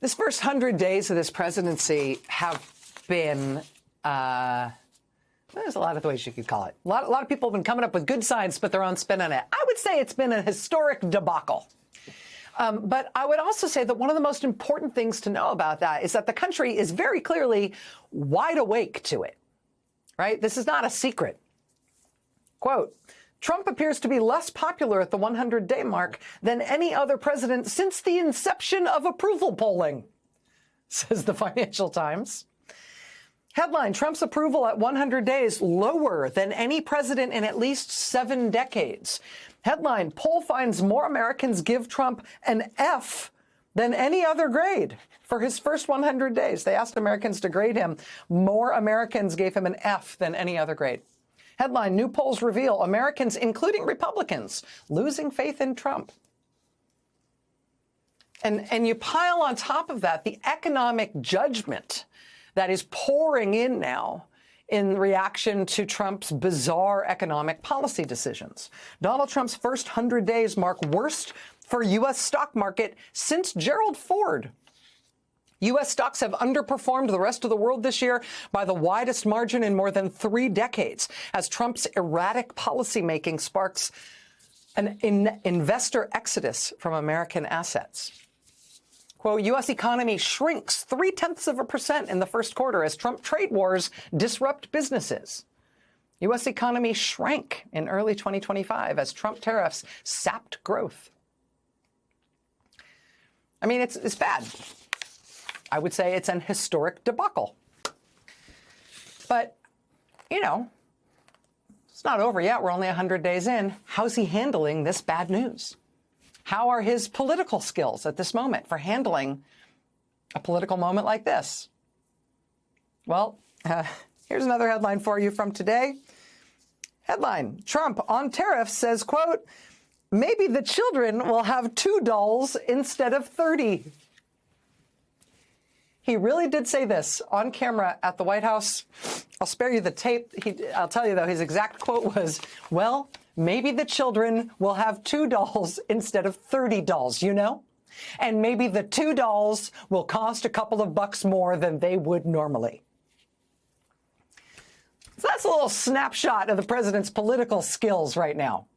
This first 100 days of this presidency have been, there's a lot of ways you could call it. A lot of people have been coming up with good science, but their own spin on it. I would say it's been a historic debacle. But I would also say that one of the most important things to know about that is that the country is very clearly wide awake to it, right? This is not a secret. Quote, Trump appears to be less popular at the 100-day mark than any other president since the inception of approval polling, says the Financial Times. Headline, Trump's approval at 100 days lower than any president in at least 7 decades. Headline, poll finds more Americans give Trump an F than any other grade for his first 100 days. They asked Americans to grade him. More Americans gave him an F than any other grade. Headline, new polls reveal Americans, including Republicans, losing faith in Trump. And you pile on top of that the economic judgment that is pouring in now in reaction to Trump's bizarre economic policy decisions. Donald Trump's first 100 days mark worst for U.S. stock market since Gerald Ford. U.S. stocks have underperformed the rest of the world this year by the widest margin in more than 3 decades, as Trump's erratic policymaking sparks an investor exodus from American assets. Quote, U.S. economy shrinks 0.3% in the first quarter as Trump trade wars disrupt businesses. U.S. economy shrank in early 2025 as Trump tariffs sapped growth. I mean, it's bad. I would say it's an historic debacle. But, you know, it's not over yet. We're only 100 days in. How's he handling this bad news? How are his political skills at this moment for handling a political moment like this? Well, here's another headline for you from today. Headline, Trump on tariffs says, quote, maybe the children will have 2 dolls instead of 30. He really did say this on camera at the White House. I'll spare you the tape. I'll tell you, though, his exact quote was, well, maybe the children will have 2 dolls instead of 30 dolls, you know? And maybe the 2 dolls will cost a couple of bucks more than they would normally. So that's a little snapshot of the president's political skills right now.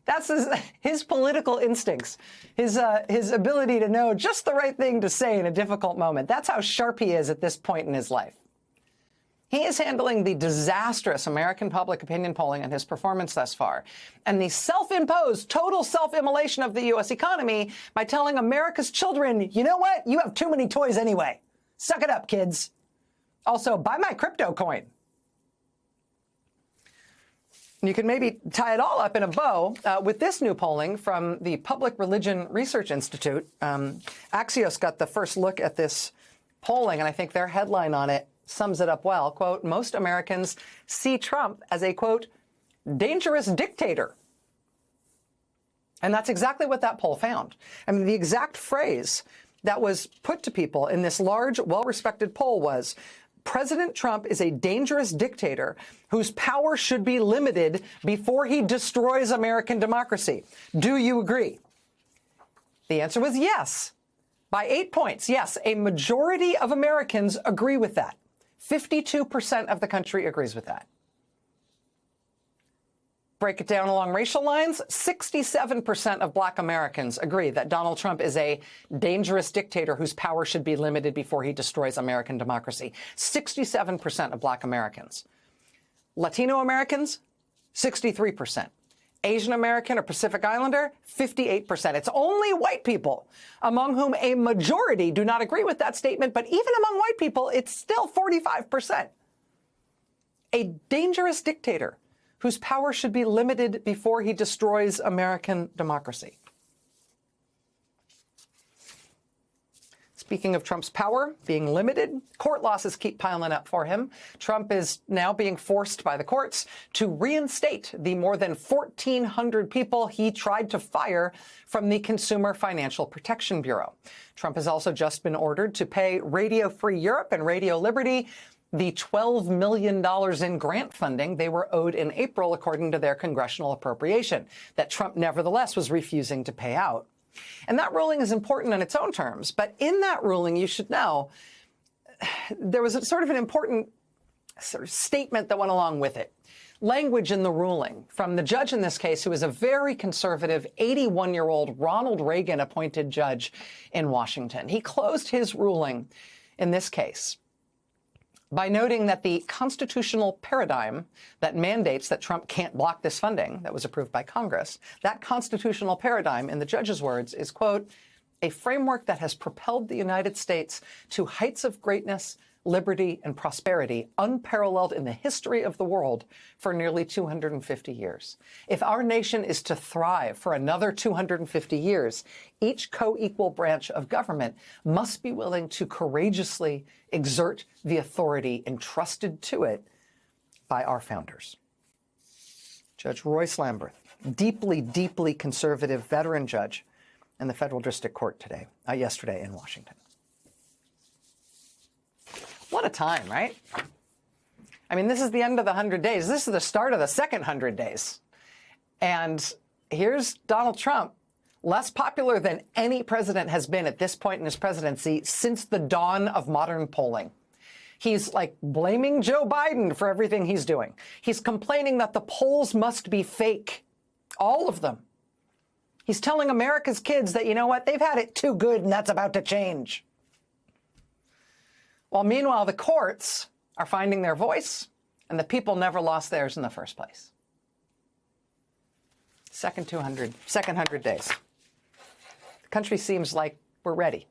That's his political instincts, his ability to know just the right thing to say in a difficult moment. That's how sharp he is at this point in his life. He is handling the disastrous American public opinion polling and his performance thus far, and the self-imposed total self-immolation of the U.S. economy by telling America's children, you know what? You have too many toys anyway. Suck it up, kids. Also, buy my crypto coin. You can maybe tie it all up in a bow with this new polling from the Public Religion Research Institute. Axios got the first look at this polling, and I think their headline on it sums it up well. Quote, most Americans see Trump as a, quote, dangerous dictator. And that's exactly what that poll found. I mean, the exact phrase that was put to people in this large, well-respected poll was, President Trump is a dangerous dictator whose power should be limited before he destroys American democracy. Do you agree? The answer was yes. By 8 points, yes, a majority of Americans agree with that. 52% of the country agrees with that. Break it down along racial lines, 67% of Black Americans agree that Donald Trump is a dangerous dictator whose power should be limited before he destroys American democracy. 67% of Black Americans. Latino Americans, 63%. Asian American or Pacific Islander, 58%. It's only white people among whom a majority do not agree with that statement, but even among white people, it's still 45%. A dangerous dictator whose power should be limited before he destroys American democracy. Speaking of Trump's power being limited, court losses keep piling up for him. Trump is now being forced by the courts to reinstate the more than 1,400 people he tried to fire from the Consumer Financial Protection Bureau. Trump has also just been ordered to pay Radio Free Europe and Radio Liberty the $12 million in grant funding they were owed in April, according to their congressional appropriation, that Trump nevertheless was refusing to pay out. And that ruling is important in its own terms. But in that ruling, you should know, there was sort of an important sort of statement that went along with it. Language in the ruling from the judge in this case, who is a very conservative 81-year-old Ronald Reagan-appointed judge in Washington. He closed his ruling in this case by noting that the constitutional paradigm that mandates that Trump can't block this funding that was approved by Congress, that constitutional paradigm, in the judge's words, is, quote, a framework that has propelled the United States to heights of greatness, liberty, and prosperity unparalleled in the history of the world for nearly 250 years. If our nation is to thrive for another 250 years, each co-equal branch of government must be willing to courageously exert the authority entrusted to it by our founders. Judge Royce Lamberth, deeply, deeply conservative veteran judge in the Federal District Court yesterday in Washington. What a time, right? I mean, this is the end of the 100 days. This is the start of the second 100 days. And here's Donald Trump, less popular than any president has been at this point in his presidency since the dawn of modern polling. He's like blaming Joe Biden for everything he's doing. He's complaining that the polls must be fake, all of them. He's telling America's kids that, you know what, they've had it too good and that's about to change. While meanwhile, the courts are finding their voice, and the people never lost theirs in the first place. Second 100 days. The country seems like we're ready.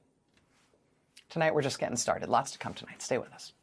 Tonight, we're just getting started. Lots to come tonight. Stay with us.